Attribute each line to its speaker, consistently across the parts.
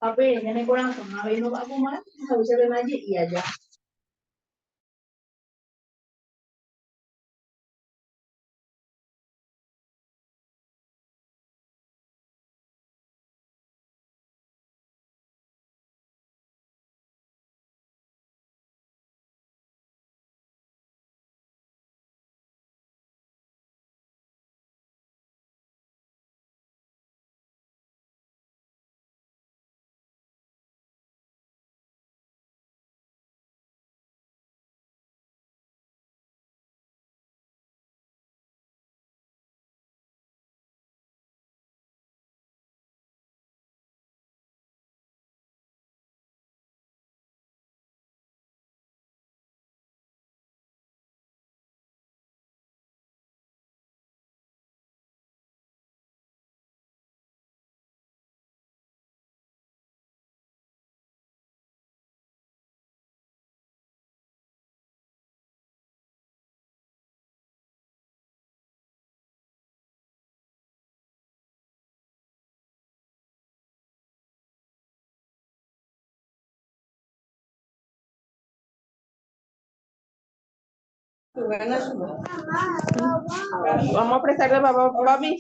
Speaker 1: Tapi nenek kurang sama, minum aku mah, nggak bisa remaja iya aja. Vamos a prestarle a papá, papi.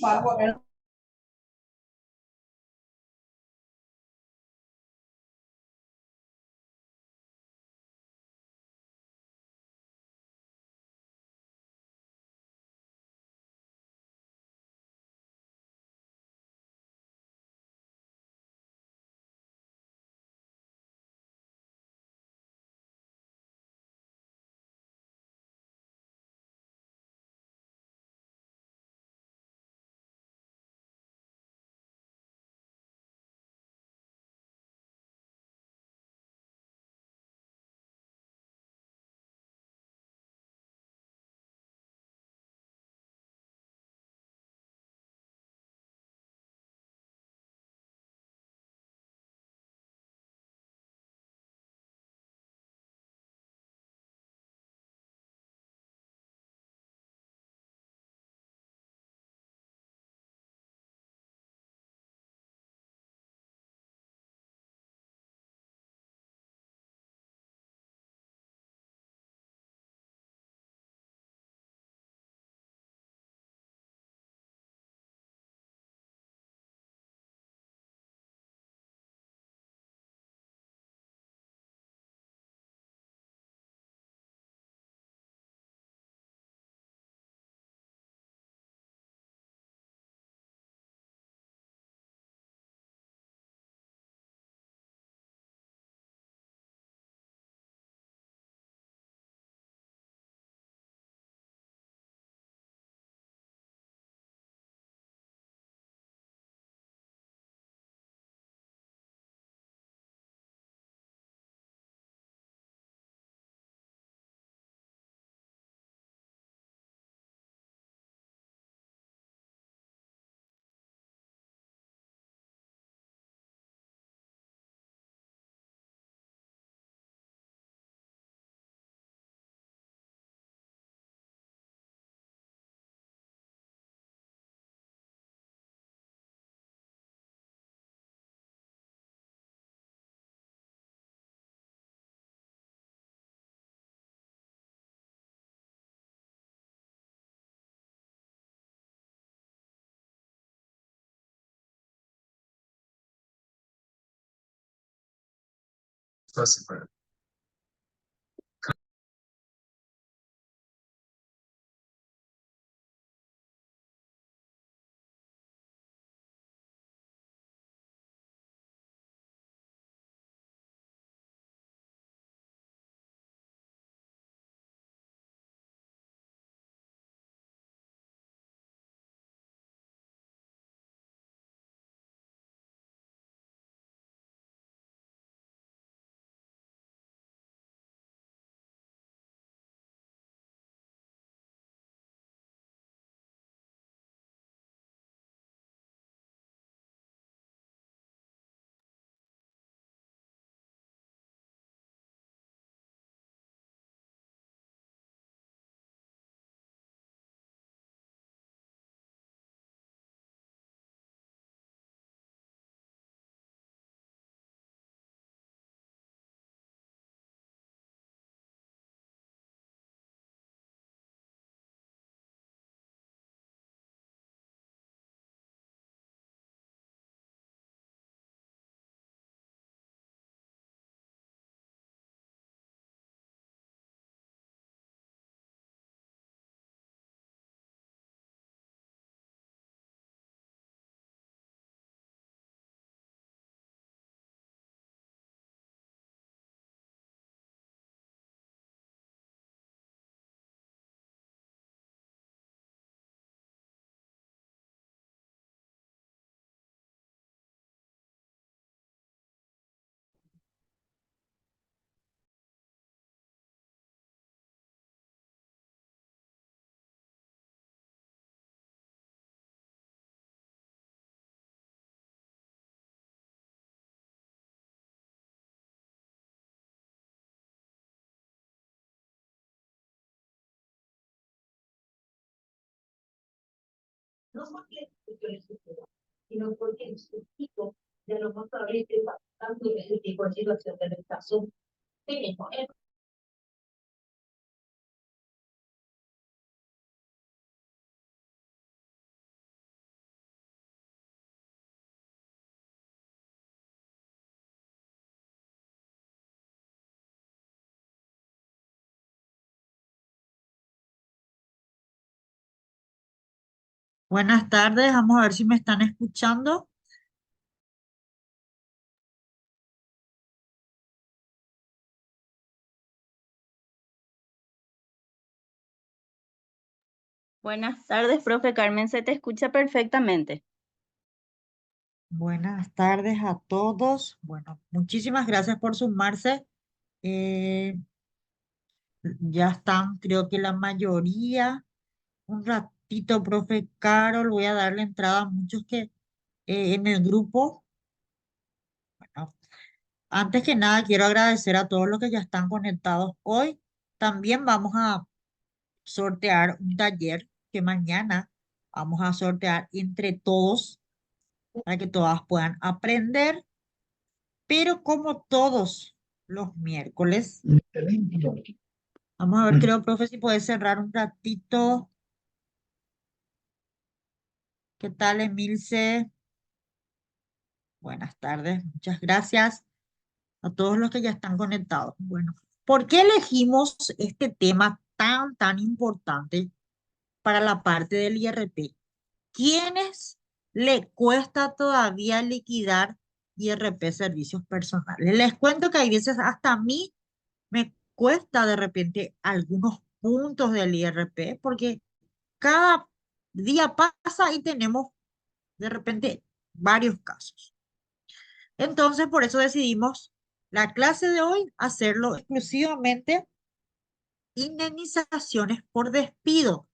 Speaker 1: no porque yo les suceda, sino porque su tipo de lo más probable es que tanto el tipo de situación del caso tenemos.
Speaker 2: Buenas tardes, vamos a ver si me están escuchando.
Speaker 3: Buenas tardes, profe Carmen, se te escucha perfectamente.
Speaker 2: Buenas tardes a todos. Bueno, muchísimas gracias por sumarse. Eh, ya están, creo que la mayoría. Un ratito, profe Carol, voy a darle entrada a muchos que en el grupo. Bueno, antes que nada, quiero agradecer a todos los que ya están conectados hoy. También vamos a sortear un taller que mañana vamos a sortear entre todos para que todas puedan aprender, pero como todos los miércoles, vamos a ver, creo, profe, si puedes cerrar un ratito. ¿Qué tal, Emilce? Buenas tardes, muchas gracias a todos los que ya están conectados. Bueno, ¿por qué elegimos este tema tan importante para la parte del IRP? ¿Quiénes le cuesta todavía liquidar IRP servicios personales? Les cuento que hay veces hasta a mí me cuesta de repente algunos puntos del IRP porque cada día pasa y tenemos de repente varios casos. Entonces, por eso decidimos la clase de hoy hacerlo exclusivamente indemnizaciones por despido.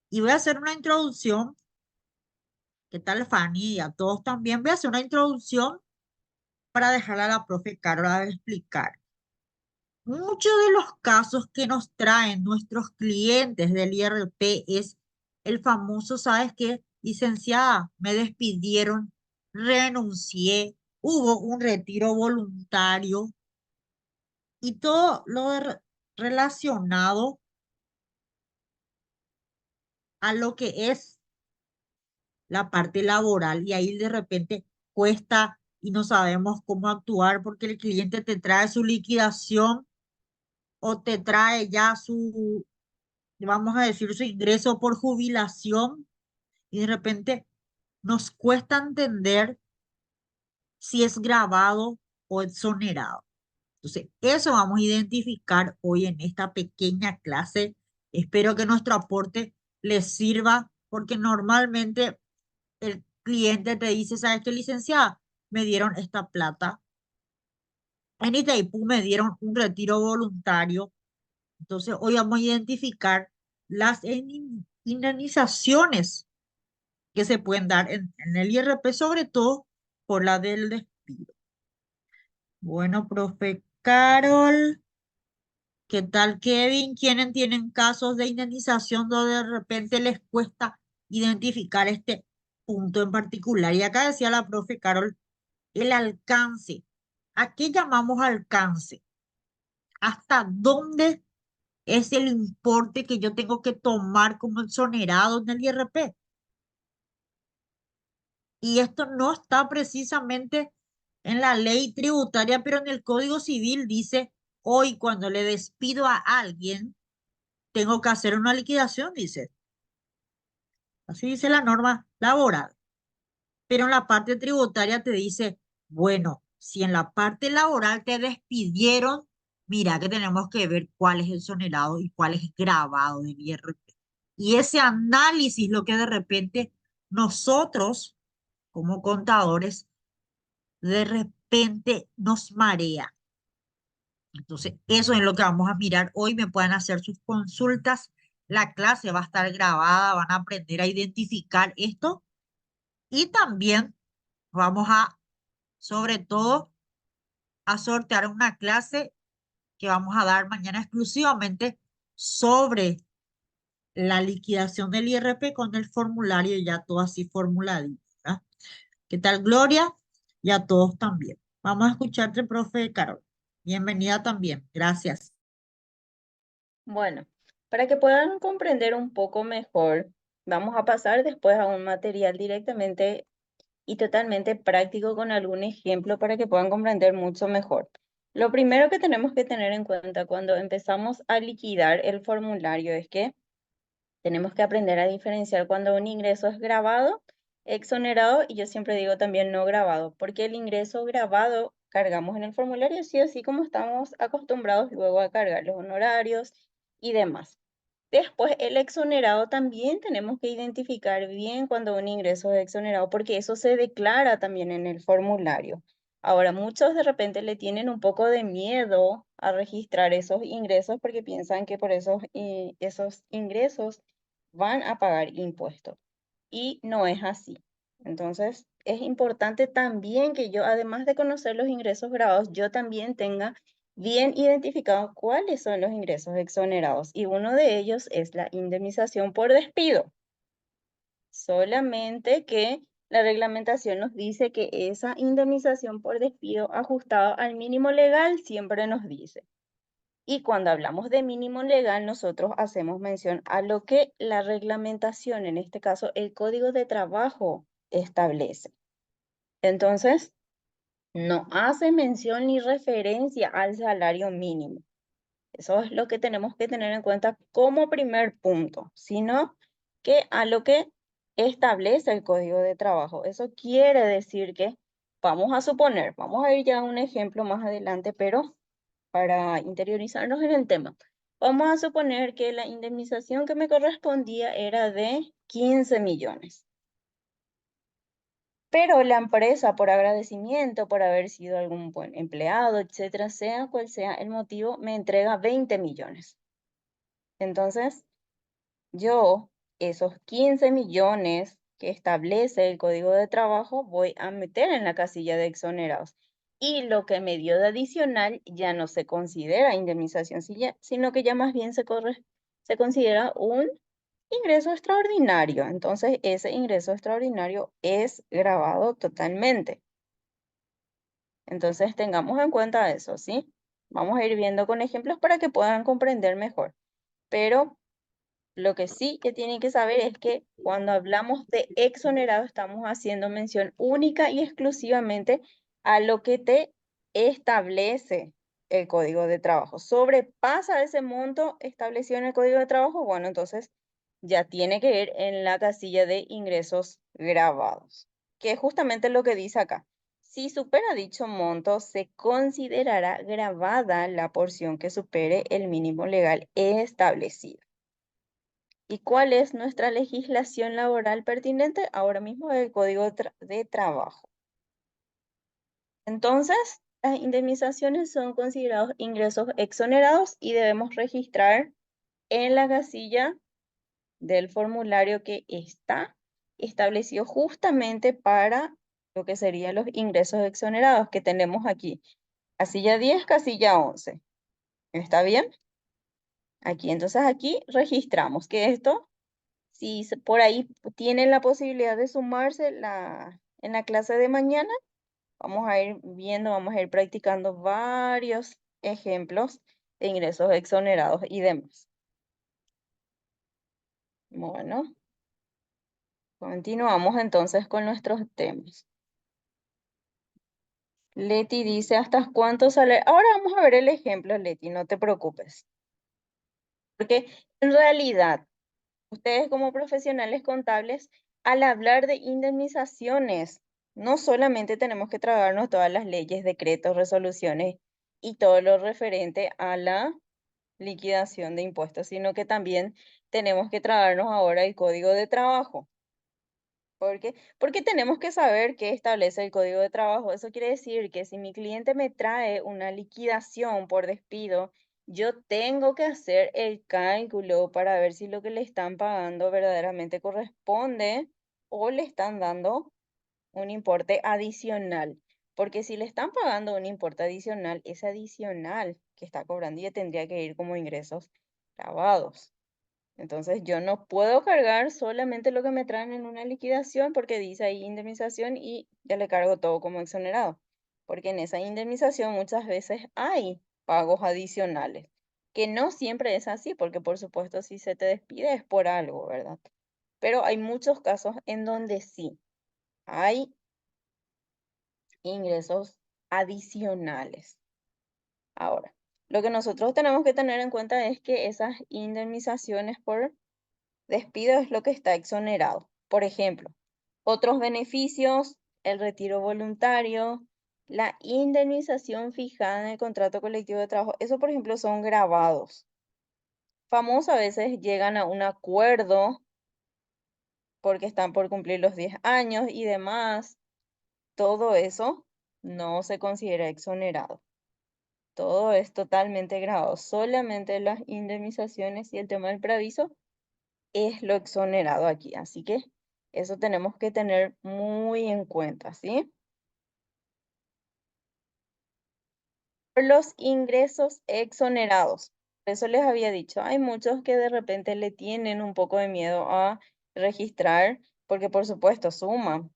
Speaker 2: Y voy a hacer una introducción. ¿Qué tal, Fanny? Y a todos también. Voy a hacer una introducción para dejarle a la profe Carla explicar. Muchos de los casos que nos traen nuestros clientes del IRP es el famoso, ¿sabes qué? Licenciada, me despidieron, renuncié, hubo un retiro voluntario y todo lo relacionado a lo que es la parte laboral y ahí de repente cuesta y no sabemos cómo actuar porque el cliente te trae su liquidación o te trae ya su, vamos a decir, su ingreso por jubilación y de repente nos cuesta entender si es grabado o exonerado. Entonces, eso vamos a identificar hoy en esta pequeña clase. Espero que nuestro aporte les sirva porque normalmente el cliente te dice, ¿sabes qué, licenciada? Me dieron esta plata. En Itaipú me dieron un retiro voluntario. Entonces, hoy vamos a identificar las indemnizaciones que se pueden dar en el IRP, sobre todo por la del despido. Bueno, profe Carol, ¿qué tal, Kevin? ¿Quiénes tienen casos de indemnización donde de repente les cuesta identificar este punto en particular? Y acá decía la profe Carol, el alcance. ¿A qué llamamos alcance? ¿Hasta dónde es el importe que yo tengo que tomar como exonerado en el IRP? Y esto no está precisamente en la ley tributaria, pero en el Código Civil dice, hoy cuando le despido a alguien, tengo que hacer una liquidación, dice. Así dice la norma laboral. Pero en la parte tributaria te dice, bueno, si en la parte laboral te despidieron, mira que tenemos que ver cuál es el exonerado y cuál es grabado del IRP. Y ese análisis, lo que de repente nosotros, como contadores, de repente nos marea. Entonces, eso es lo que vamos a mirar hoy. Me pueden hacer sus consultas. La clase va a estar grabada, van a aprender a identificar esto y también vamos a, sobre todo, a sortear una clase que vamos a dar mañana exclusivamente sobre la liquidación del IRP con el formulario ya todo así formuladito, ¿verdad? ¿Qué tal, Gloria? Y a todos también. Vamos a escucharte, profe Carol. Bienvenida también. Gracias.
Speaker 3: Bueno, para que puedan comprender un poco mejor, vamos a pasar después a un material directamente y totalmente práctico con algún ejemplo para que puedan comprender mucho mejor. Lo primero que tenemos que tener en cuenta cuando empezamos a liquidar el formulario es que tenemos que aprender a diferenciar cuando un ingreso es grabado, exonerado y yo siempre digo también no grabado, porque el ingreso grabado cargamos en el formulario sí o sí como estamos acostumbrados luego a cargar los honorarios y demás. Después, el exonerado también tenemos que identificar bien cuando un ingreso es exonerado, porque eso se declara también en el formulario. Ahora, muchos de repente le tienen un poco de miedo a registrar esos ingresos porque piensan que por esos ingresos van a pagar impuestos. Y no es así. Entonces, es importante también que yo, además de conocer los ingresos grabados, yo también tenga bien identificado cuáles son los ingresos exonerados. Y uno de ellos es la indemnización por despido. Solamente que la reglamentación nos dice que esa indemnización por despido ajustada al mínimo legal siempre nos dice. Y cuando hablamos de mínimo legal, nosotros hacemos mención a lo que la reglamentación, en este caso el Código de Trabajo, establece. Entonces, no hace mención ni referencia al salario mínimo. Eso es lo que tenemos que tener en cuenta como primer punto, sino que a lo que establece el Código de Trabajo. Eso quiere decir que vamos a suponer, vamos a ir ya a un ejemplo más adelante, pero para interiorizarnos en el tema. Vamos a suponer que la indemnización que me correspondía era de 15 millones. Pero la empresa, por agradecimiento, por haber sido algún buen empleado, etcétera, sea cual sea el motivo, me entrega 20 millones. Entonces, yo, esos 15 millones que establece el Código de Trabajo, voy a meter en la casilla de exonerados. Y lo que me dio de adicional ya no se considera indemnización, sino que ya más bien se considera un ingreso extraordinario. Entonces, ese ingreso extraordinario es grabado totalmente. Entonces, tengamos en cuenta eso, ¿sí? Vamos a ir viendo con ejemplos para que puedan comprender mejor. Pero lo que sí que tienen que saber es que cuando hablamos de exonerado estamos haciendo mención única y exclusivamente a lo que te establece el Código de Trabajo. Sobrepasa ese monto establecido en el Código de Trabajo, bueno, entonces ya tiene que ir en la casilla de ingresos grabados, que es justamente lo que dice acá. Si supera dicho monto, se considerará grabada la porción que supere el mínimo legal establecido. ¿Y cuál es nuestra legislación laboral pertinente? Ahora mismo el Código de Trabajo. Entonces, las indemnizaciones son considerados ingresos exonerados y debemos registrar en la casilla del formulario que está establecido justamente para lo que serían los ingresos exonerados que tenemos aquí. Casilla 10, casilla 11. ¿Está bien? Aquí, entonces aquí registramos que esto si por ahí tienen la posibilidad de sumarse en la clase de mañana, vamos a ir viendo, vamos a ir practicando varios ejemplos de ingresos exonerados y demás. Bueno, continuamos entonces con nuestros temas. Leti dice, ¿hasta cuánto sale? Ahora vamos a ver el ejemplo, Leti, no te preocupes. Porque en realidad, ustedes como profesionales contables, al hablar de indemnizaciones, no solamente tenemos que tragarnos todas las leyes, decretos, resoluciones y todo lo referente a la liquidación de impuestos, sino que también tenemos que tragarnos ahora el Código de Trabajo. ¿Por qué? Porque tenemos que saber qué establece el Código de Trabajo. Eso quiere decir que si mi cliente me trae una liquidación por despido, yo tengo que hacer el cálculo para ver si lo que le están pagando verdaderamente corresponde o le están dando un importe adicional. Porque si le están pagando un importe adicional, ese adicional que está cobrando ya tendría que ir como ingresos grabados. Entonces yo no puedo cargar solamente lo que me traen en una liquidación porque dice ahí indemnización y ya le cargo todo como exonerado. Porque en esa indemnización muchas veces hay pagos adicionales, que no siempre es así, porque por supuesto si se te despide es por algo, ¿verdad? Pero hay muchos casos en donde sí hay ingresos adicionales. Ahora, lo que nosotros tenemos que tener en cuenta es que esas indemnizaciones por despido es lo que está exonerado. Por ejemplo, otros beneficios, el retiro voluntario, la indemnización fijada en el contrato colectivo de trabajo. Eso, por ejemplo, son grabados. Famosos a veces llegan a un acuerdo porque están por cumplir los 10 años y demás. Todo eso no se considera exonerado. Todo es totalmente grabado. Solamente las indemnizaciones y el tema del preaviso es lo exonerado aquí. Así que eso tenemos que tener muy en cuenta, ¿sí? Por los ingresos exonerados. Por eso les había dicho, hay muchos que de repente le tienen un poco de miedo a registrar, porque por supuesto suma.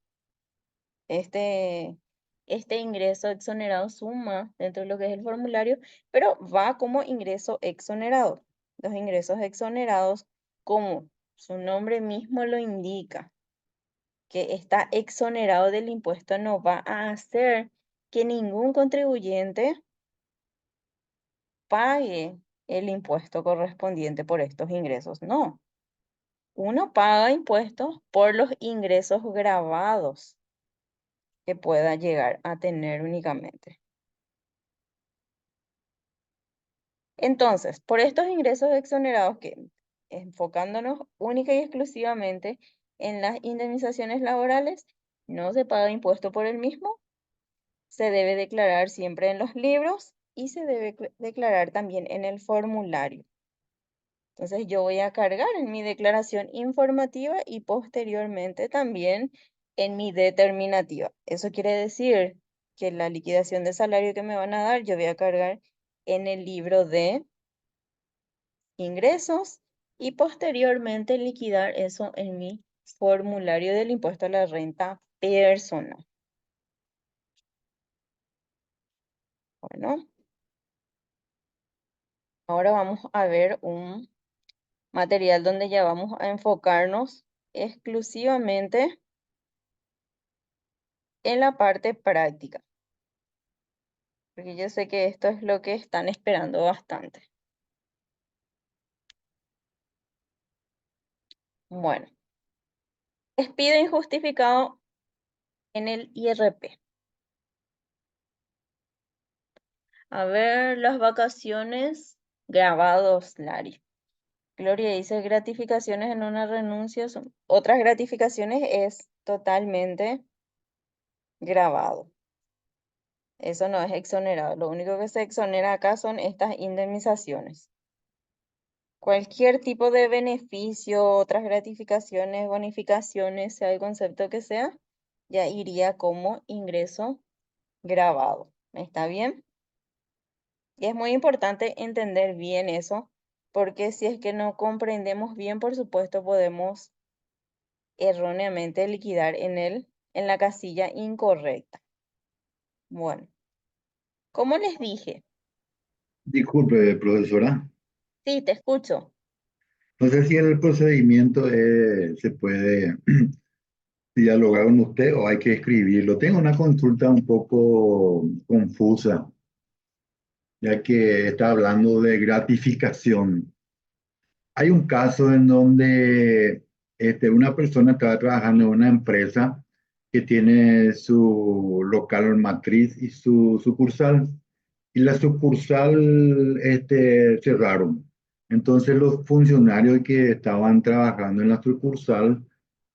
Speaker 3: Este, este ingreso exonerado suma dentro de lo que es el formulario, pero va como ingreso exonerado. Los ingresos exonerados, como su nombre mismo lo indica, que está exonerado del impuesto, no va a hacer que ningún contribuyente pague el impuesto correspondiente por estos ingresos. No, uno paga impuestos por los ingresos grabados que pueda llegar a tener únicamente. Entonces, por estos ingresos exonerados que, enfocándonos única y exclusivamente en las indemnizaciones laborales, no se paga impuesto por el mismo, se debe declarar siempre en los libros y se debe declarar también en el formulario. Entonces yo voy a cargar en mi declaración informativa y posteriormente también en mi determinativa. Eso quiere decir que la liquidación de salario que me van a dar, yo voy a cargar en el libro de ingresos y posteriormente liquidar eso en mi formulario del impuesto a la renta personal. Bueno, ahora vamos a ver un material donde ya vamos a enfocarnos exclusivamente en la parte práctica, porque yo sé que esto es lo que están esperando bastante. Bueno, despido injustificado en el IRP. A ver, las vacaciones grabados, Lari. Gloria dice gratificaciones en una renuncia son otras gratificaciones es totalmente grabado. Eso no es exonerado. Lo único que se exonera acá son estas indemnizaciones. Cualquier tipo de beneficio, otras gratificaciones, bonificaciones, sea el concepto que sea, ya iría como ingreso grabado. ¿Está bien? Y es muy importante entender bien eso, porque si es que no comprendemos bien, por supuesto, podemos erróneamente liquidar en la casilla incorrecta. Bueno, como les dije,
Speaker 4: Disculpe, profesora.
Speaker 3: sí, te escucho.
Speaker 4: No sé si el procedimiento se puede dialogar con usted o hay que escribirlo. Tengo una consulta un poco confusa, ya que está hablando de gratificación. Hay un caso en donde una persona estaba trabajando en una empresa que tiene su local matriz y su sucursal. Y la sucursal cerraron. Entonces los funcionarios que estaban trabajando en la sucursal,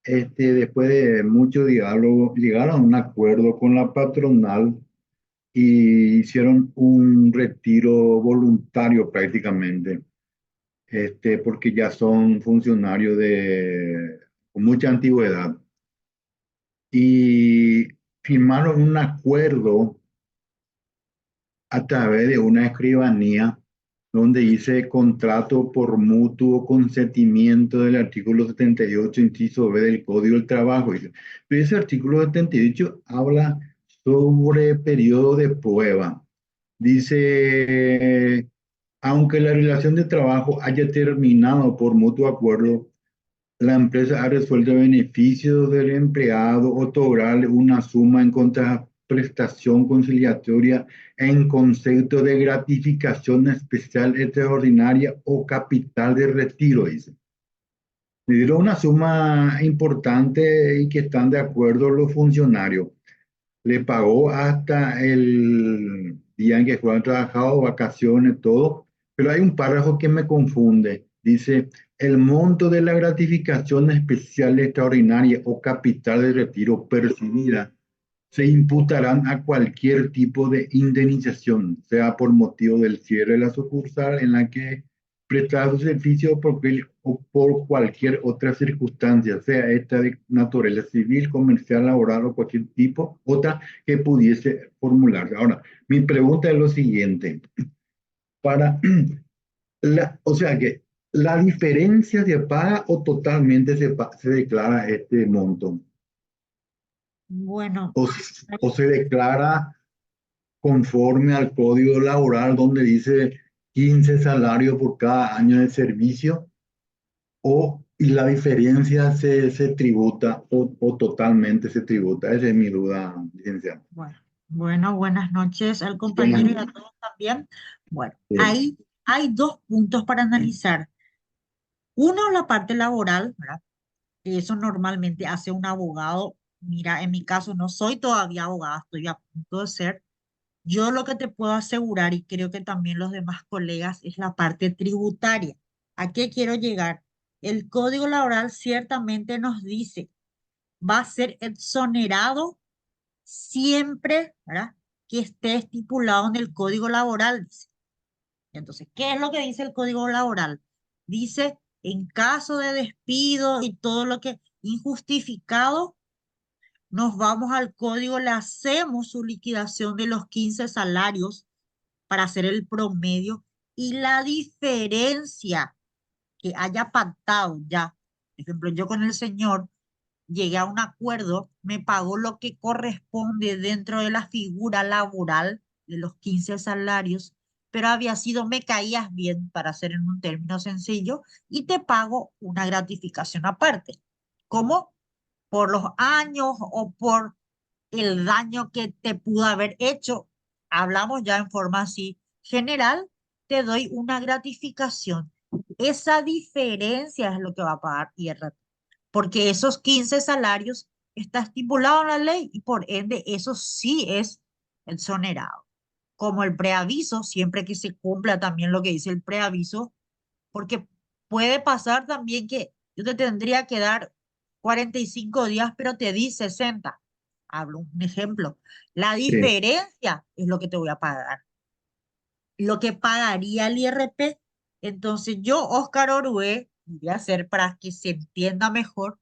Speaker 4: después de mucho diálogo, llegaron a un acuerdo con la patronal y hicieron un retiro voluntario prácticamente, porque ya son funcionarios con mucha antigüedad. Y firmaron un acuerdo a través de una escribanía donde dice contrato por mutuo consentimiento del artículo 78, inciso B del Código del Trabajo. Dice. Pero ese artículo 78 habla sobre periodo de prueba. Dice, aunque la relación de trabajo haya terminado por mutuo acuerdo, la empresa ha resuelto el beneficio del empleado otorgarle una suma en contraprestación conciliatoria en concepto de gratificación especial extraordinaria o capital de retiro, dice. Le dieron una suma importante y que están de acuerdo los funcionarios. Le pagó hasta el día en que fueron trabajados, vacaciones, todo. Pero hay un párrafo que me confunde. Dice, el monto de la gratificación especial extraordinaria o capital de retiro percibida se imputarán a cualquier tipo de indemnización, sea por motivo del cierre de la sucursal en la que prestaba su servicio o por cualquier otra circunstancia, sea esta de naturaleza civil, comercial, laboral o cualquier tipo, otra que pudiese formularse. Ahora, mi pregunta es lo siguiente. Para o sea que la diferencia se paga o totalmente se declara este monto.
Speaker 2: Bueno,
Speaker 4: O se declara conforme al código laboral donde dice 15 salarios por cada año de servicio, y la diferencia se tributa o totalmente se tributa. Esa es mi duda, licenciado.
Speaker 2: buenas noches al
Speaker 4: Buenas
Speaker 2: compañero y a todos también. Bueno,
Speaker 4: noches.
Speaker 2: ahí hay dos puntos para analizar. Uno, la parte laboral, ¿verdad? Que eso normalmente hace un abogado. Mira, en mi caso no soy todavía abogada, estoy a punto de ser. Yo lo que te puedo asegurar, y creo que también los demás colegas, es la parte tributaria. ¿A qué quiero llegar? El Código Laboral ciertamente nos dice, va a ser exonerado siempre, ¿verdad? Que esté estipulado en el Código Laboral. Dice. Entonces, ¿qué es lo que dice el Código Laboral? Dice, en caso de despido y todo lo que injustificado, nos vamos al código, le hacemos su liquidación de los 15 salarios para hacer el promedio y la diferencia que haya pactado ya. Por ejemplo, yo con el señor llegué a un acuerdo, me pagó lo que corresponde dentro de la figura laboral de los 15 salarios, pero había sido, me caías bien, para hacer en un término sencillo, y te pago una gratificación aparte. ¿Cómo? Por los años o por el daño que te pudo haber hecho. Hablamos ya en forma así general, te doy una gratificación. Esa diferencia es lo que va a pagar IRT, porque esos 15 salarios está estipulado en la ley y por ende eso sí es exonerado. Como el preaviso, siempre que se cumpla también lo que dice el preaviso, porque puede pasar también que yo te tendría que dar 45 días, pero te di 60. Hablo un ejemplo. La
Speaker 4: Sí.
Speaker 2: diferencia es lo que te voy a pagar. Lo que pagaría el IRP. Entonces yo, Óscar Orué, voy a hacer para que se entienda mejor,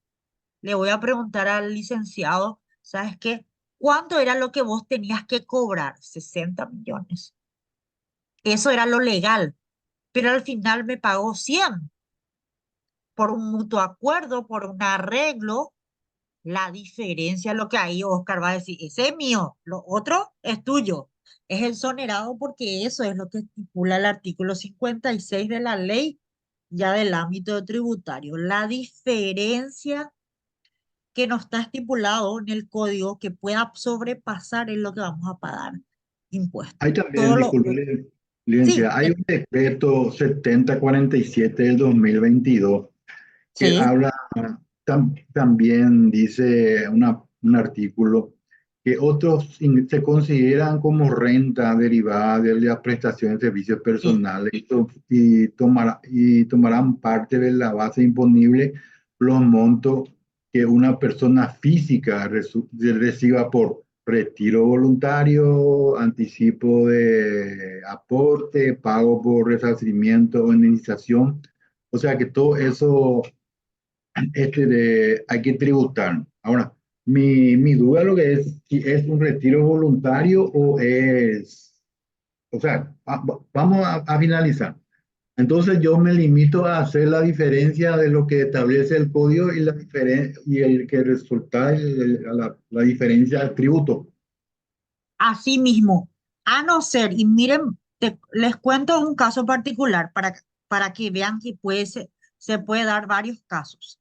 Speaker 2: le voy a preguntar al licenciado, ¿sabes qué? ¿Cuánto era lo que vos tenías que cobrar? 60 millones. Eso era lo legal, pero al final me pagó 100 por un mutuo acuerdo, por un arreglo. La diferencia, lo que ahí Oscar va a decir, ese es mío, lo otro es tuyo. Es exonerado porque eso es lo que estipula el artículo 56 de la ley ya del ámbito tributario. La diferencia que no está estipulado en el código que pueda sobrepasar es lo que vamos a pagar impuestos.
Speaker 4: Hay también,
Speaker 2: Todo lo,
Speaker 4: disculpe,
Speaker 2: sí,
Speaker 4: licencia, hay un decreto 7047 del 2022 que
Speaker 2: sí,
Speaker 4: habla, también dice un artículo que otros se consideran como renta derivada de la prestación de servicios
Speaker 2: sí,
Speaker 4: personales y tomarán parte de la base imponible los montos que una persona física reciba por retiro voluntario, anticipo de aporte, pago por resarcimiento o indemnización. O sea que todo eso hay que tributar. Ahora, mi duda lo que es si es un retiro voluntario o es, o sea, vamos a finalizar. Entonces yo me limito a hacer la diferencia de lo que establece el código y y el que resulta la diferencia del tributo.
Speaker 2: Así mismo, a no ser, y miren, les cuento un caso particular para que vean que se puede dar varios casos.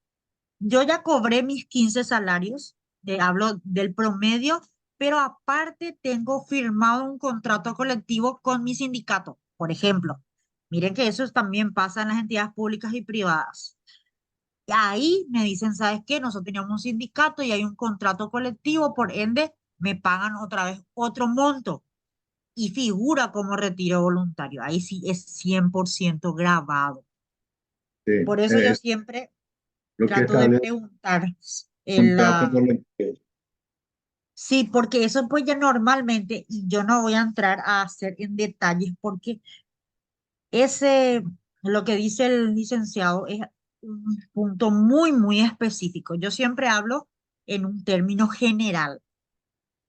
Speaker 2: Yo ya cobré mis 15 salarios, hablo del promedio, pero aparte tengo firmado un contrato colectivo con mi sindicato, por ejemplo. Miren que eso también pasa en las entidades públicas y privadas. Y ahí me dicen, ¿sabes qué? Nosotros teníamos un sindicato y hay un contrato colectivo, por ende me pagan otra vez otro monto y figura como retiro voluntario. Ahí sí es 100% grabado.
Speaker 4: Sí,
Speaker 2: Por eso yo siempre
Speaker 4: lo que
Speaker 2: trato de
Speaker 4: establece
Speaker 2: preguntar en
Speaker 4: contrato
Speaker 2: la...
Speaker 4: colectivo.
Speaker 2: Sí, porque eso pues ya normalmente, y yo no voy a entrar a hacer en detalles porque ese, lo que dice el licenciado es un punto muy, muy específico. Yo siempre hablo en un término general.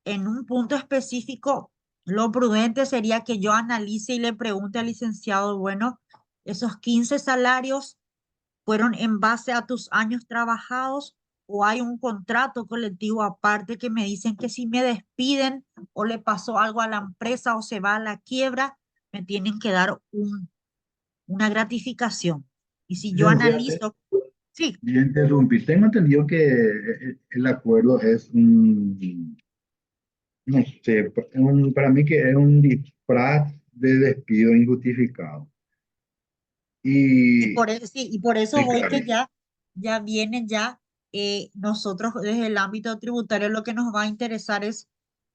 Speaker 2: En un punto específico, lo prudente sería que yo analice y le pregunte al licenciado, bueno, esos 15 salarios fueron en base a tus años trabajados o hay un contrato colectivo aparte que me dicen que si me despiden o le pasó algo a la empresa o se va a la quiebra, me tienen que dar una gratificación. Y si yo
Speaker 4: Licenciado,
Speaker 2: analizo, sí,
Speaker 4: y interrumpí. Tengo entendido que el acuerdo es un, no sé, para mí que es un disfraz de despido injustificado. Y,
Speaker 2: sí, y por eso
Speaker 4: y
Speaker 2: voy
Speaker 4: claro,
Speaker 2: que ya viene ya, nosotros desde el ámbito tributario lo que nos va a interesar es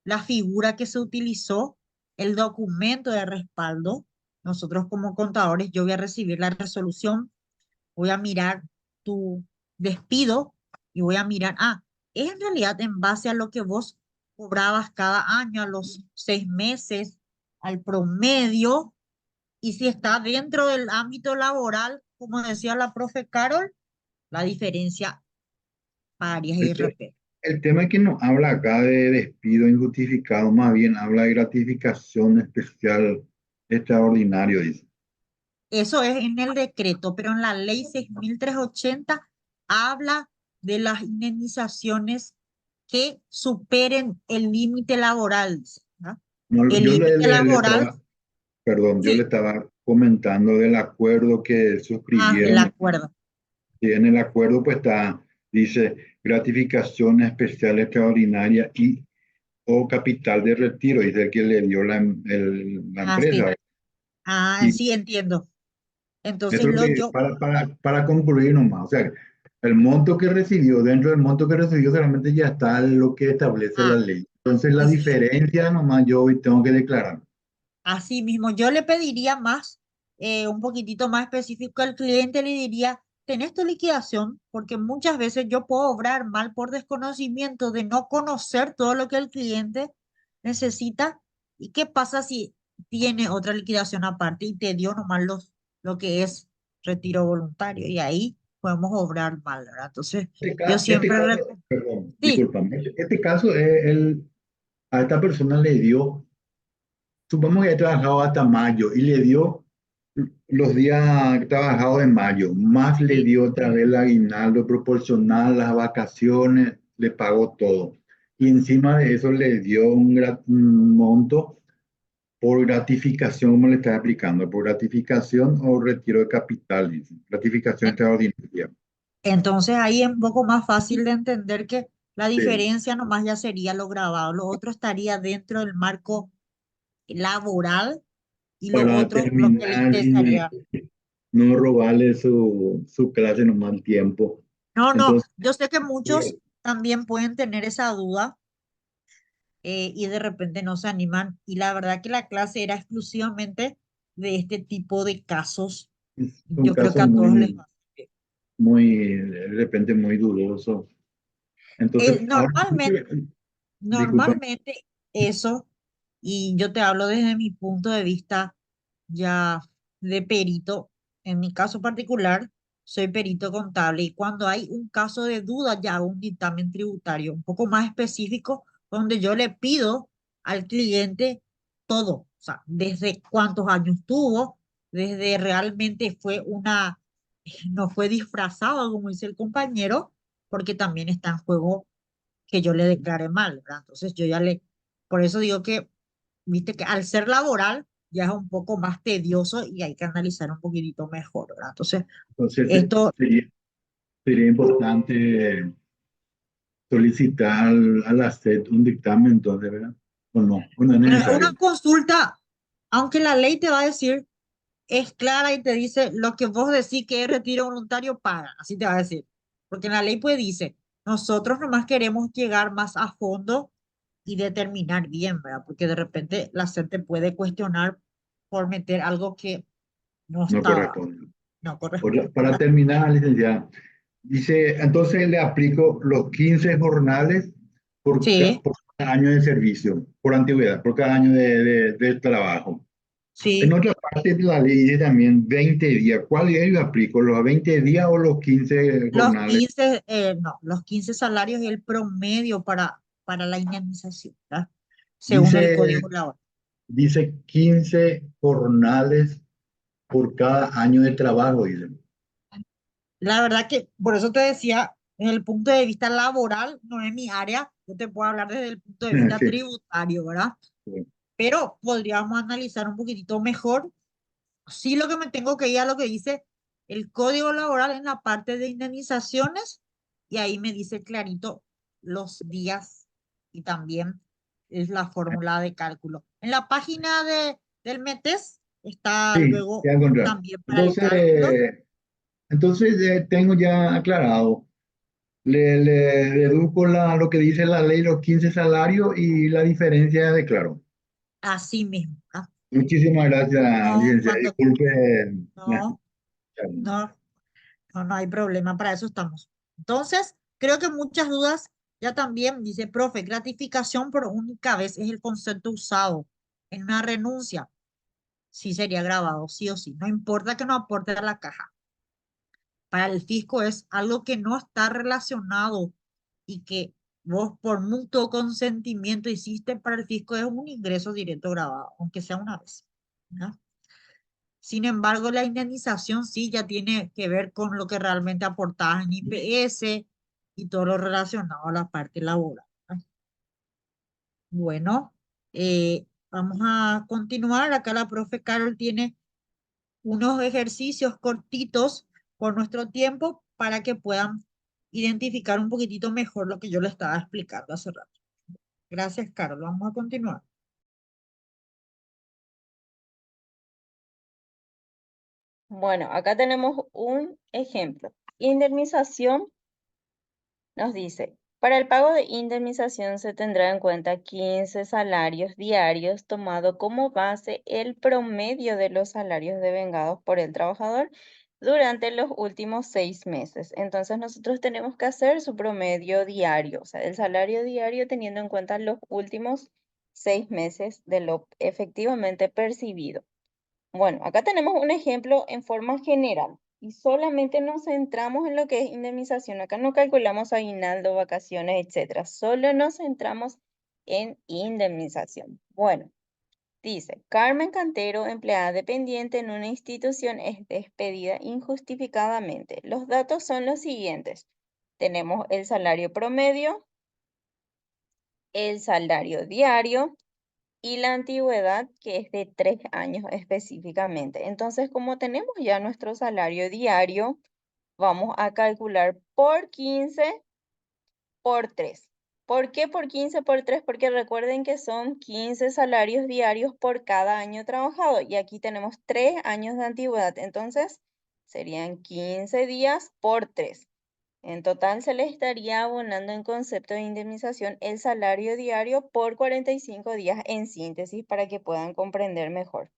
Speaker 2: la figura que se utilizó, el documento de respaldo. Nosotros como contadores, yo voy a recibir la resolución, voy a mirar tu despido y voy a mirar, es en realidad en base a lo que vos cobrabas cada año, a los 6 meses, al promedio, y si está dentro del ámbito laboral, como decía la profe Carol, la diferencia pagarías
Speaker 4: el, te-
Speaker 2: IRPF.
Speaker 4: el tema que nos habla acá de despido injustificado, más bien habla de gratificación especial extraordinario, dice.
Speaker 2: Eso es en el decreto, pero en la ley 6.380 habla de las indemnizaciones que superen el límite laboral, dice, ¿no?
Speaker 4: No,
Speaker 2: El
Speaker 4: yo
Speaker 2: límite
Speaker 4: le
Speaker 2: laboral,
Speaker 4: estaba, perdón, yo le
Speaker 2: sí,
Speaker 4: estaba comentando del acuerdo que
Speaker 2: el
Speaker 4: suscribieron.
Speaker 2: acuerdo.
Speaker 4: Y en el acuerdo pues está, dice, gratificación especial extraordinaria y o capital de retiro, dice el que le dio la
Speaker 2: Sí.
Speaker 4: empresa. Y
Speaker 2: Sí, entiendo.
Speaker 4: eso
Speaker 2: Entonces,
Speaker 4: es lo que, para concluir nomás, o sea, el monto que recibió, dentro del monto que recibió solamente ya está lo que establece la
Speaker 2: ah,
Speaker 4: ley. Entonces la
Speaker 2: y sí,
Speaker 4: diferencia nomás yo hoy tengo que declarar.
Speaker 2: así mismo, yo le pediría más, un poquitito más específico al cliente, le diría, tenés tu liquidación, porque muchas veces yo puedo obrar mal por desconocimiento de no conocer todo lo que el cliente necesita. ¿Y qué pasa si tiene otra liquidación aparte y te dio nomás lo que es retiro voluntario? Y ahí podemos obrar mal, ¿verdad? Entonces, yo
Speaker 4: Este
Speaker 2: siempre,
Speaker 4: caso, perdón,
Speaker 2: sí,
Speaker 4: discúlpame, este caso es a esta persona le dio. Supongamos que he trabajado hasta mayo y le dio los días trabajados de mayo, más le
Speaker 2: sí.
Speaker 4: dio otra vez el aguinaldo proporcional, las vacaciones, le pagó todo. Y encima de eso le dio un monto por gratificación, como le está aplicando, por gratificación o retiro de capital, dice. Gratificación extraordinaria.
Speaker 2: Entonces ahí es un poco más fácil de entender que la
Speaker 4: Sí,
Speaker 2: diferencia nomás ya sería lo grabado, lo otro estaría dentro del marco laboral y lo
Speaker 4: para
Speaker 2: otro lo que le
Speaker 4: terminar y
Speaker 2: interesaría.
Speaker 4: no robarle su clase nomás al tiempo.
Speaker 2: No, no,
Speaker 4: Entonces,
Speaker 2: yo sé que muchos
Speaker 4: eh,
Speaker 2: también pueden tener esa duda, y de repente no se animan y la verdad que la clase era exclusivamente de este tipo de casos.
Speaker 4: es un
Speaker 2: Yo creo que
Speaker 4: caso
Speaker 2: a todos les
Speaker 4: muy,
Speaker 2: va a servir.
Speaker 4: de repente muy dudoso. Entonces, ahora sí
Speaker 2: Normalmente,
Speaker 4: disculpa,
Speaker 2: normalmente eso, y yo te hablo desde mi punto de vista ya de perito, en mi caso particular, soy perito contable y cuando hay un caso de duda ya hago un dictamen tributario un poco más específico donde yo le pido al cliente todo, o sea, desde cuántos años tuvo, desde realmente no fue disfrazado, como dice el compañero, porque también está en juego que yo le declaré mal, ¿verdad? Entonces por eso digo que, viste que al ser laboral ya es un poco más tedioso y hay que analizar un poquitito mejor, ¿verdad? Entonces,
Speaker 4: Entonces
Speaker 2: esto,
Speaker 4: sería importante solicitar a la SED un dictamen, entonces, ¿verdad? ¿O no? ¿O no es
Speaker 2: bueno, es una
Speaker 4: necesario?
Speaker 2: consulta, aunque la ley te va a decir, es clara y te dice, lo que vos decís que es retiro voluntario, paga, así te va a decir. Porque en la ley pues dice, nosotros nomás queremos llegar más a fondo y determinar bien, ¿verdad? Porque de repente la gente puede cuestionar por meter algo que no
Speaker 4: No
Speaker 2: estaba,
Speaker 4: corresponde.
Speaker 2: no corresponde,
Speaker 4: Para
Speaker 2: ¿verdad?
Speaker 4: terminar, licenciada, dice, entonces le aplico los 15 jornales
Speaker 2: Sí,
Speaker 4: por cada año de servicio, por antigüedad, por cada año de trabajo. En
Speaker 2: sí.
Speaker 4: otra parte de la ley dice también 20 días. ¿Cuál día yo aplico? ¿Los 20 días o los 15 jornales?
Speaker 2: No, los 15 salarios es el promedio para la indemnización, ¿verdad? Según el
Speaker 4: Dice,
Speaker 2: Código Laboral.
Speaker 4: dice 15 jornales por cada año de trabajo, dice.
Speaker 2: La verdad que, por eso te decía, desde el punto de vista laboral, no es mi área, yo te puedo hablar desde el punto de vista
Speaker 4: Sí,
Speaker 2: tributario, ¿verdad?
Speaker 4: sí.
Speaker 2: Pero podríamos analizar un poquitito mejor. Sí, lo que me tengo que ir a lo que dice el Código Laboral en la parte de indemnizaciones, y ahí me dice clarito los días y también es la fórmula de cálculo. En la página del METES está
Speaker 4: Sí,
Speaker 2: luego
Speaker 4: ya encontré.
Speaker 2: también para el cálculo.
Speaker 4: Entonces tengo ya aclarado. Le deduzco lo que dice la ley, los 15 salarios y la diferencia de claro.
Speaker 2: Así mismo, ¿verdad?
Speaker 4: Muchísimas gracias,
Speaker 2: No,
Speaker 4: licenciada. Disculpe.
Speaker 2: no, no, no hay problema, para eso estamos. Entonces, creo que muchas dudas ya también dice, profe, gratificación por única vez es el concepto usado en una renuncia. Sí sería grabado, sí o sí. No importa que no aporte a la caja. Para el fisco es algo que no está relacionado y que vos por mutuo consentimiento hiciste para el fisco es un ingreso directo grabado, aunque sea una vez, ¿no? Sin embargo, la indemnización sí ya tiene que ver con lo que realmente aportabas en IPS y todo lo relacionado a la parte laboral, ¿no? Bueno, vamos a continuar. Acá la profe Carol tiene unos ejercicios cortitos por nuestro tiempo para que puedan identificar un poquitito mejor lo que yo le estaba explicando hace rato. Gracias, Carol. Vamos a continuar.
Speaker 3: Bueno, acá tenemos un ejemplo. Indemnización nos dice, para el pago de indemnización se tendrá en cuenta 15 salarios diarios tomado como base el promedio de los salarios devengados por el trabajador durante los últimos 6 meses. Entonces nosotros tenemos que hacer su promedio diario, o sea, el salario diario teniendo en cuenta los últimos 6 meses de lo efectivamente percibido. Bueno, acá tenemos un ejemplo en forma general y solamente nos centramos en lo que es indemnización. Acá no calculamos aguinaldo, vacaciones, etcétera. Solo nos centramos en indemnización. Bueno, dice, Carmen Cantero, empleada dependiente en una institución, es despedida injustificadamente. Los datos son los siguientes. Tenemos el salario promedio, el salario diario y la antigüedad, que es de 3 años específicamente. Entonces, como tenemos ya nuestro salario diario, vamos a calcular por 15 por 3. ¿Por qué por 15 por 3? Porque recuerden que son 15 salarios diarios por cada año trabajado y aquí tenemos 3 años de antigüedad. Entonces, serían 15 días por 3. En total se le estaría abonando en concepto de indemnización el salario diario por 45 días en síntesis para que puedan comprender mejor.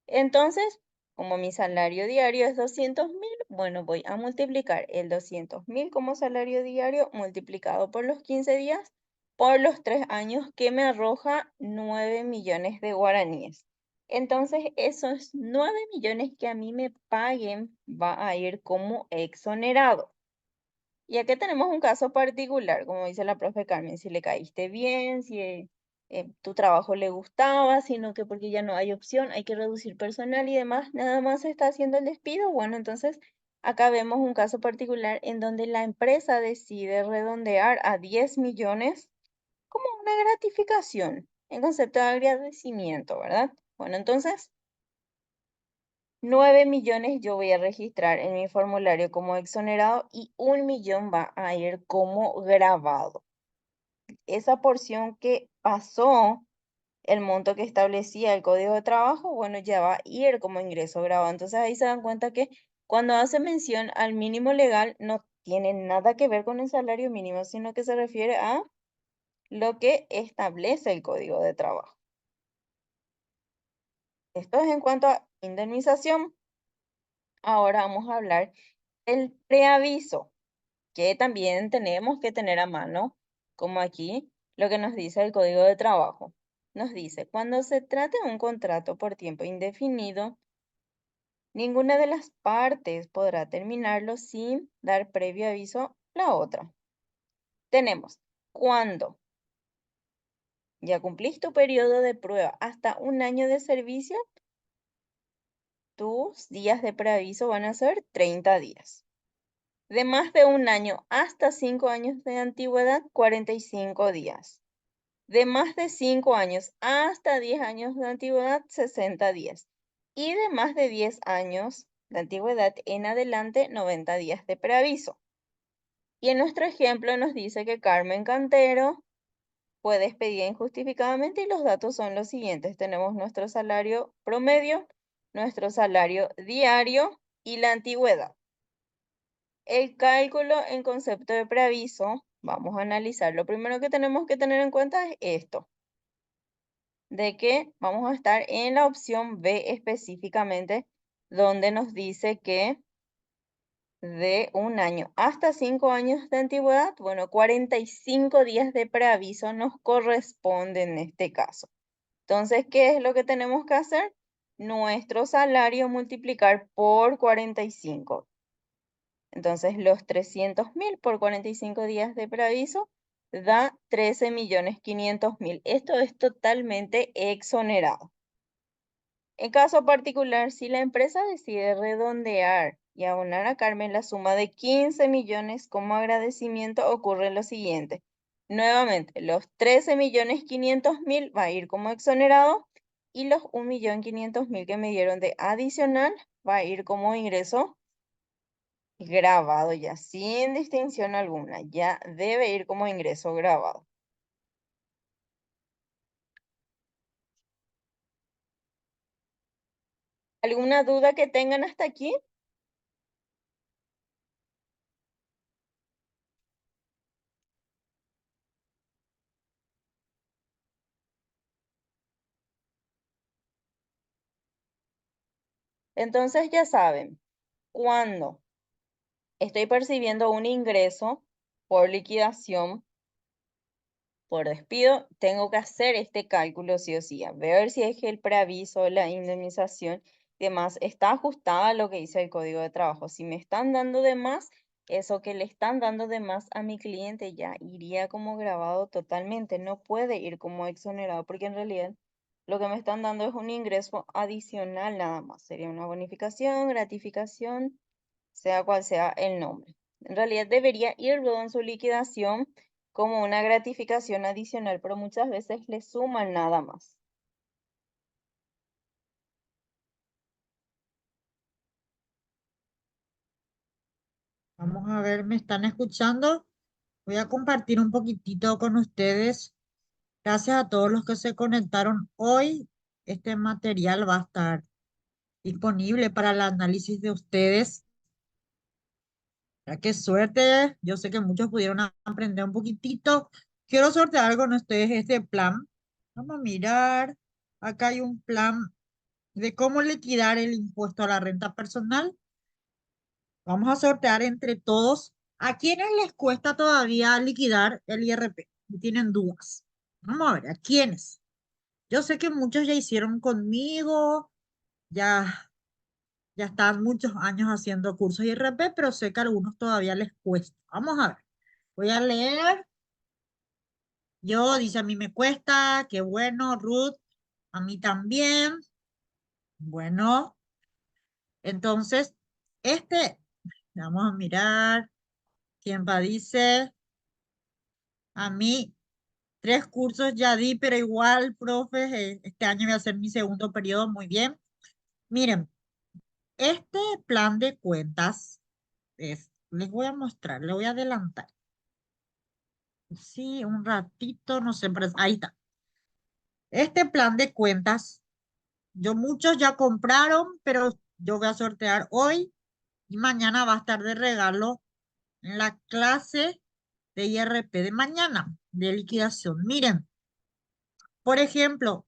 Speaker 3: Entonces, como mi salario diario es 200.000, bueno, voy a multiplicar el 200.000 como salario diario multiplicado por los 15 días por los 3 años que me arroja 9 millones de guaraníes. Entonces, esos 9 millones que a mí me paguen va a ir como exonerado. Y aquí tenemos un caso particular, como dice la profe Carmen, si le caíste bien, si tu trabajo le gustaba, sino que porque ya no hay opción, hay que reducir personal y demás, nada más se está haciendo el despido. Bueno, entonces acá vemos un caso particular en donde la empresa decide redondear a 10 millones como una gratificación, en concepto de agradecimiento, ¿verdad? Bueno, entonces 9 millones yo voy a registrar en mi formulario como exonerado y 1 millón va a ir como grabado. Esa porción que pasó el monto que establecía el código de trabajo, bueno, ya va a ir como ingreso grabado. Entonces ahí se dan cuenta que cuando hace mención al mínimo legal no tiene nada que ver con el salario mínimo, sino que se refiere a lo que establece el código de trabajo. Esto es en cuanto a indemnización. Ahora vamos a hablar del preaviso, que también tenemos que tener a mano, como aquí lo que nos dice el código de trabajo. Nos dice, cuando se trate de un contrato por tiempo indefinido, ninguna de las partes podrá terminarlo sin dar previo aviso a la otra. Tenemos, cuando ya cumplís tu periodo de prueba hasta 1 año de servicio, tus días de preaviso van a ser 30 días. De más de 1 año hasta 5 años de antigüedad, 45 días. De más de 5 años hasta 10 años de antigüedad, 60 días. Y de más de 10 años de antigüedad en adelante, 90 días de preaviso. Y en nuestro ejemplo nos dice que Carmen Cantero fue despedida injustificadamente y los datos son los siguientes. Tenemos nuestro salario promedio, nuestro salario diario y la antigüedad. El cálculo en concepto de preaviso, vamos a analizar. Lo primero que tenemos que tener en cuenta es esto, de que vamos a estar en la opción B específicamente, donde nos dice que de 1 año hasta 5 años de antigüedad, bueno, 45 días de preaviso nos corresponde en este caso. Entonces, ¿qué es lo que tenemos que hacer? Nuestro salario multiplicar por 45. Entonces, los 300.000 por 45 días de preaviso da 13.500.000. Esto es totalmente exonerado. En caso particular, si la empresa decide redondear y abonar a Carmen la suma de 15 millones como agradecimiento, ocurre lo siguiente. Nuevamente, los 13.500.000 va a ir como exonerado y los 1.500.000 que me dieron de adicional va a ir como ingreso grabado ya, sin distinción alguna. Ya debe ir como ingreso grabado. ¿Alguna duda que tengan hasta aquí? Entonces ya saben, cuando estoy percibiendo un ingreso por liquidación, por despido, tengo que hacer este cálculo sí o sí, a ver si es que el preaviso, la indemnización y demás está ajustada a lo que dice el Código de Trabajo. Si me están dando de más, eso que le están dando de más a mi cliente ya iría como grabado totalmente, no puede ir como exonerado, porque en realidad lo que me están dando es un ingreso adicional nada más. Sería una bonificación, gratificación, sea cual sea el nombre. En realidad debería ir luego en su liquidación como una gratificación adicional, pero muchas veces le suman nada más.
Speaker 2: Vamos a ver, ¿me están escuchando? Voy a compartir un poquitito con ustedes. Gracias a todos los que se conectaron hoy. Este material va a estar disponible para el análisis de ustedes. Ya qué suerte. Yo sé que muchos pudieron aprender un poquitito. Quiero sortear con ustedes este plan. Vamos a mirar. Acá hay un plan de cómo liquidar el impuesto a la renta personal. Vamos a sortear entre todos. ¿A quienes les cuesta todavía liquidar el IRP? Si tienen dudas. Vamos a ver, ¿a quiénes? Yo sé que muchos ya hicieron conmigo, ya están muchos años haciendo cursos IRP, pero sé que a algunos todavía les cuesta. Vamos a ver. Voy a leer Yo, dice, a mí me cuesta, qué bueno, Ruth, a mí también. Bueno, entonces, vamos a mirar, quién va, dice, a mí 3 cursos ya di, pero igual, profe, este año voy a hacer mi segundo periodo, muy bien. Miren, este plan de cuentas les voy a mostrar, les voy a adelantar. Sí, un ratito, no sé, pero ahí está. Este plan de cuentas, muchos ya compraron, pero yo voy a sortear hoy y mañana va a estar de regalo en la clase de IRP de mañana, de liquidación. Miren, por ejemplo,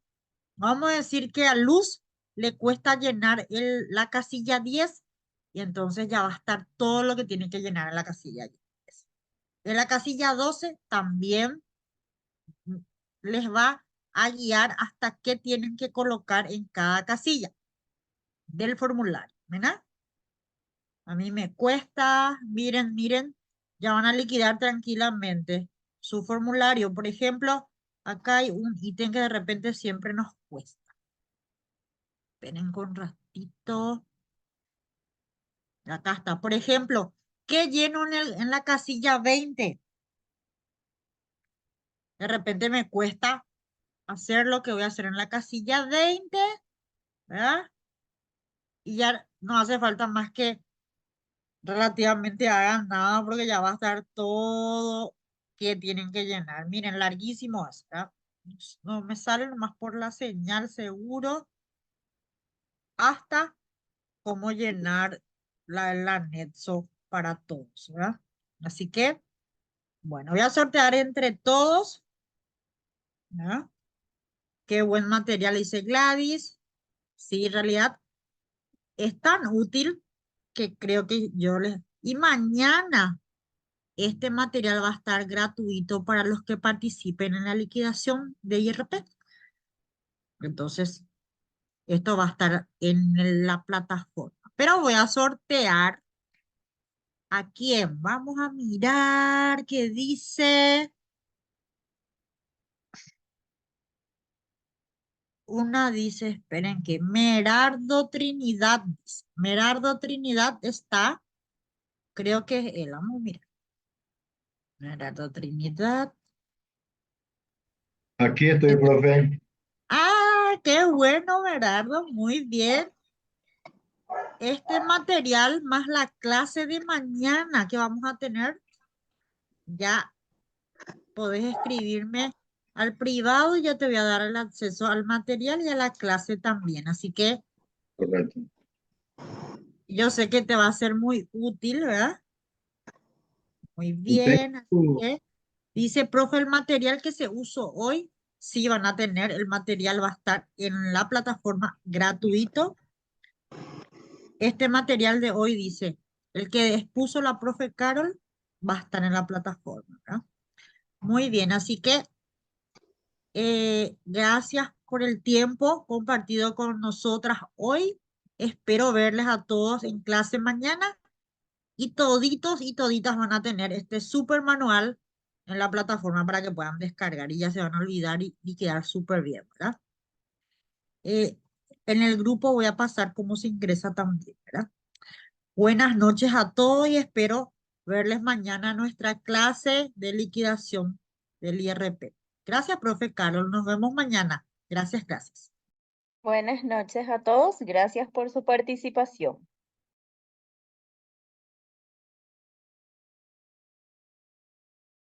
Speaker 2: vamos a decir que a Luz le cuesta llenar la casilla 10 y entonces ya va a estar todo lo que tiene que llenar en la casilla 10. En la casilla 12 también les va a guiar hasta qué tienen que colocar en cada casilla del formulario, ¿verdad? A mí me cuesta, miren, ya van a liquidar tranquilamente su formulario. Por ejemplo, acá hay un ítem que de repente siempre nos cuesta. Esperen con un ratito. Acá está. Por ejemplo, ¿qué lleno en la casilla 20? De repente me cuesta hacer lo que voy a hacer en la casilla 20, ¿verdad? Y ya no hace falta más que relativamente hagan nada porque ya va a estar todo que tienen que llenar. Miren, larguísimo es, ¿verdad? No me sale nomás por la señal seguro hasta cómo llenar el anexo para todos, ¿verdad? Así que, bueno, voy a sortear entre todos, ¿verdad? Qué buen material, dice Gladys. Sí, en realidad es tan útil que creo que yo les... Y mañana este material va a estar gratuito para los que participen en la liquidación de IRP. Entonces, esto va a estar en la plataforma. Pero voy a sortear a quién. Vamos a mirar qué dice. Una dice, esperen que Merardo Trinidad. Merardo Trinidad está, creo que es él. Vamos a mirar. Merardo Trinidad.
Speaker 4: Aquí estoy, profe.
Speaker 2: Ah, qué bueno, Merardo. Muy bien. Este material más la clase de mañana que vamos a tener, ya podés escribirme al privado y yo te voy a dar el acceso al material y a la clase también. Así que
Speaker 4: Correcto.
Speaker 2: yo sé que te va a ser muy útil, ¿verdad? Muy bien. Así
Speaker 4: Tengo,
Speaker 2: que dice, profe, el material que se usó hoy, sí van a tener, el material va a estar en la plataforma gratuito. Este material de hoy dice, el que expuso la profe Carol va a estar en la plataforma, ¿verdad? Muy bien, así que gracias por el tiempo compartido con nosotras hoy. Espero verles a todos en clase mañana y toditos y toditas van a tener este súper manual en la plataforma para que puedan descargar y ya se van a olvidar y quedar súper bien, ¿verdad? En el grupo voy a pasar cómo se ingresa también, ¿verdad? Buenas noches a todos y espero verles mañana en nuestra clase de liquidación del IRP. Gracias, profe Carlos. Nos vemos mañana. Gracias, gracias.
Speaker 3: Buenas noches a todos. Gracias por su participación.